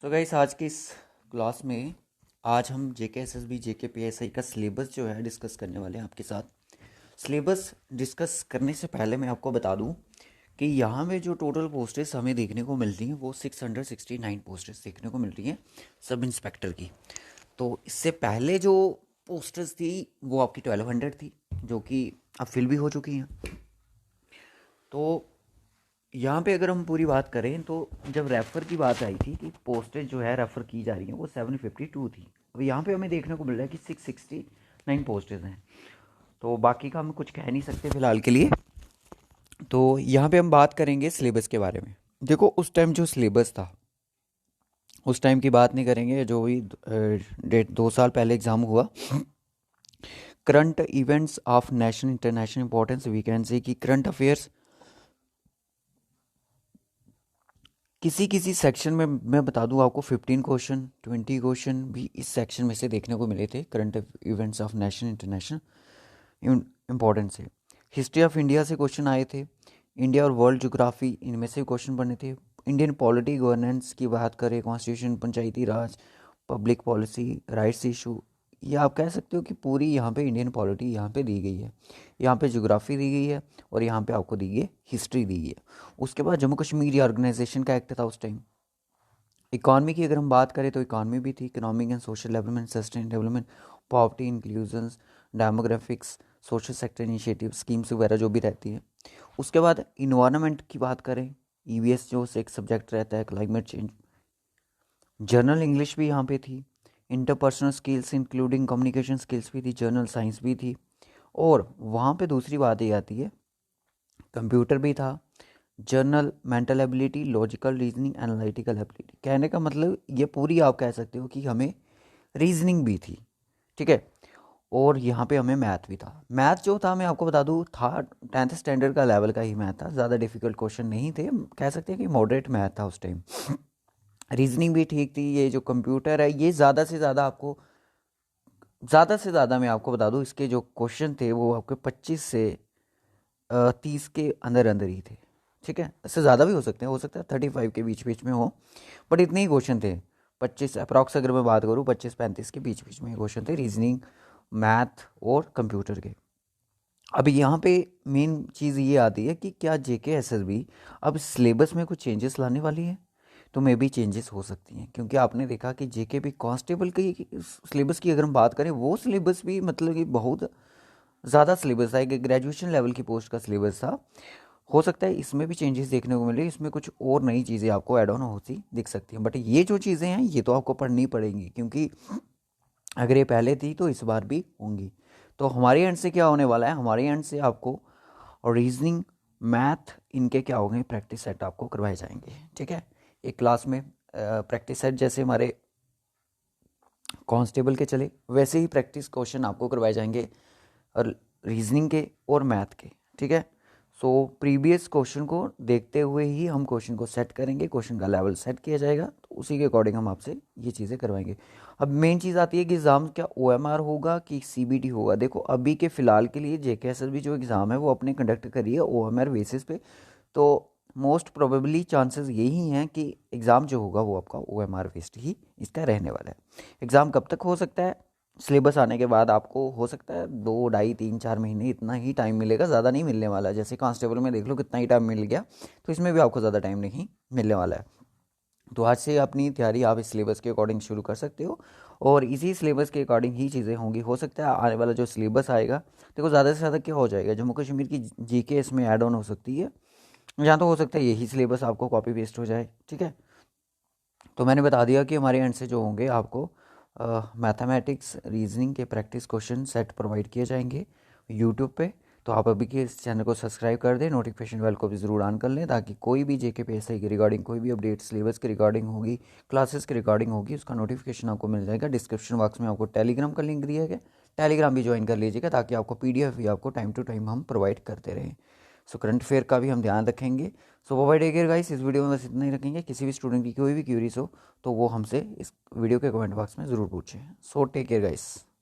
तो गाइस आज की इस क्लास में आज हम जेके एसएसबी जेके पीएसआई का सिलेबस जो है डिस्कस करने वाले हैं आपके साथ। सिलेबस डिस्कस करने से पहले मैं आपको बता दूं कि यहाँ में जो टोटल पोस्टेस हमें देखने को मिल रही हैं वो 669 पोस्टेस देखने को मिल रही हैं सब इंस्पेक्टर की। तो इससे पहले जो पोस्टेस थी वो आपकी 1200 थी, जो कि अब फिल भी हो चुकी हैं। तो यहाँ पे अगर हम पूरी बात करें तो जब रेफ़र की बात आई थी कि पोस्टेज जो है रेफ़र की जा रही हैं वो 752 थी। अब यहाँ पे हमें देखने को मिल रहा है कि 669 पोस्टेज हैं। तो बाकी का हम कुछ कह नहीं सकते फ़िलहाल के लिए। तो यहाँ पे हम बात करेंगे सिलेबस के बारे में। देखो उस टाइम जो सिलेबस था उस टाइम की बात नहीं करेंगे, जो भी डेट 2 साल पहले एग्ज़ाम हुआ। Current events of national international importance, we can say कि करंट अफेयर्स किसी किसी सेक्शन में मैं बता दूं आपको 15 क्वेश्चन 20 क्वेश्चन भी इस सेक्शन में से देखने को मिले थे current events of national international importance से। हिस्ट्री ऑफ इंडिया से क्वेश्चन आए थे, इंडिया और वर्ल्ड ज्योग्राफी इनमें से क्वेश्चन बने थे। इंडियन पॉलिटी गवर्नेंस की बात करें, कॉन्स्टिट्यूशन, पंचायती राज, पब्लिक पॉलिसी, राइट्स इशू, ये आप कह सकते हो कि पूरी यहाँ पे इंडियन पॉलिटी यहाँ पे दी गई है। यहाँ पे ज्योग्राफी दी गई है और यहाँ पे आपको दी गई है हिस्ट्री दी गई है। उसके बाद जम्मू कश्मीर रिऑर्गेनाइजेशन का एक्ट था उस टाइम। इकॉनमी की अगर हम बात करें तो इकॉनमी भी थी, economic and social development, sustain development, poverty inclusion, demographics, social sector initiative, schemes वगैरह जो भी रहती है। उसके बाद इन्वायरमेंट की बात करें, ईवीएस जो एक सब्जेक्ट रहता है, क्लाइमेट चेंज। जर्नल इंग्लिश भी यहाँ पे थी, interpersonal skills including communication skills भी थी, जर्नल साइंस भी थी। और वहाँ पे दूसरी बात ये आती है, कंप्यूटर भी था, journal, mental ability, logical reasoning, analytical ability. कहने का मतलब ये पूरी आप कह सकते हो कि हमें रीजनिंग भी थी, ठीक है। और यहाँ पे हमें मैथ भी था। मैथ जो था मैं आपको बता दूँ था 10th स्टैंडर्ड का लेवल का ही मैथ था, ज़्यादा डिफिकल्ट क्वेश्चन नहीं थे, कह सकते हैं कि मॉडरेट मैथ था उस टाइम। रीजनिंग भी ठीक थी। ये जो कंप्यूटर है ये ज़्यादा से ज़्यादा मैं आपको बता दूँ इसके जो क्वेश्चन थे वो आपके 25 से 30 के अंदर अंदर ही थे, ठीक है। इससे ज़्यादा भी हो सकते हैं, हो सकता है 35 के बीच बीच में हो, बट इतने ही क्वेश्चन थे। 25 अप्रॉक्स अगर मैं बात करूँ 25-35 के बीच बीच में क्वेश्चन थे रीजनिंग, मैथ और कंप्यूटर के। अब यहाँ पे मेन चीज़ ये आती है कि क्या जेके एसएसबी अब सिलेबस में कुछ चेंजेस लाने वाली है। तो मे भी चेंजेस हो सकती हैं, क्योंकि आपने देखा कि जेके भी कांस्टेबल की सिलेबस की अगर हम बात करें वो सिलेबस भी मतलब कि बहुत ज़्यादा सिलेबस था, एक ग्रेजुएशन लेवल की पोस्ट का सिलेबस था। हो सकता है इसमें भी चेंजेस देखने को मिले, इसमें कुछ और नई चीज़ें आपको ऐड ऑन होती दिख सकती हैं। बट ये जो चीज़ें हैं ये तो आपको पढ़नी पड़ेंगी, क्योंकि अगर ये पहले थी तो इस बार भी होंगी। तो हमारे एंड से क्या होने वाला है, हमारे एंड से आपको रीजनिंग, मैथ, इनके क्या होंगे, प्रैक्टिस सेट आपको करवाए जाएंगे, ठीक है। एक क्लास में प्रैक्टिस सेट जैसे हमारे कांस्टेबल के चले वैसे ही प्रैक्टिस क्वेश्चन आपको करवाए जाएंगे और रीजनिंग के और मैथ के, ठीक है। सो प्रीवियस क्वेश्चन को देखते हुए ही हम क्वेश्चन को सेट करेंगे, क्वेश्चन का लेवल सेट किया जाएगा, तो उसी के अकॉर्डिंग हम आपसे ये चीज़ें करवाएंगे। अब मेन चीज़ आती है कि एग्ज़ाम क्या ओएमआर होगा कि सीबीटी होगा। देखो अभी के फ़िलहाल के लिए जेकेएसएसबी जो एग्ज़ाम है वो अपने कंडक्ट करिए ओएमआर बेसिस पे। तो मोस्ट प्रोबेबली चांसेस यही हैं कि एग्ज़ाम जो होगा वो आपका ओएमआर बेस्ड ही इसका रहने वाला है। एग्ज़ाम कब तक हो सकता है, सिलेबस आने के बाद आपको हो सकता है 2 ढाई 3 4 महीने इतना ही टाइम मिलेगा, ज़्यादा नहीं मिलने वाला है। जैसे कांस्टेबल में देख लो कितना ही टाइम मिल गया, तो इसमें भी आपको ज़्यादा टाइम नहीं मिलने वाला है। तो आज से अपनी तैयारी आप इस सिलेबस के अकॉर्डिंग शुरू कर सकते हो और इसी सिलेबस के अकॉर्डिंग ही चीज़ें होंगी। हो सकता है आने वाला जो सिलेबस आएगा, देखो ज़्यादा से ज़्यादा क्या हो जाएगा, जम्मू कश्मीर की जीके इसमें ऐड ऑन हो सकती है, या तो हो सकता है यही सिलेबस आपको कॉपी पेस्ट हो जाए, ठीक है। तो मैंने बता दिया कि हमारे एंड से जो होंगे आपको मैथमेटिक्स, रीजनिंग के प्रैक्टिस क्वेश्चन सेट प्रोवाइड किए जाएंगे यूट्यूब पे। तो आप अभी के इस चैनल को सब्सक्राइब कर दें, नोटिफिकेशन बेल को भी ज़रूर ऑन कर लें, ताकि कोई भी जेके पीएसआई की रिगार्डिंग कोई भी अपडेट सिलेबस की रिगार्डिंग होगी, क्लासेस की रिगार्डिंग होगी, उसका नोटिफिकेशन आपको मिल जाएगा। डिस्क्रिप्शन बॉक्स में आपको टेलीग्राम का लिंक दिया गया, टेलीग्राम भी ज्वाइन कर लीजिएगा, ताकि आपको पीडीएफ भी आपको टाइम टू टाइम हम प्रोवाइड करते रहें। सो करंट अफेयर का भी हम ध्यान रखेंगे। सो बाय टेक केयर गाइस, इस वीडियो में बस इतना ही रखेंगे। किसी भी स्टूडेंट की कोई भी क्यूरीज हो तो वो हमसे इस वीडियो के कमेंट बॉक्स में ज़रूर पूछें। So take care guys.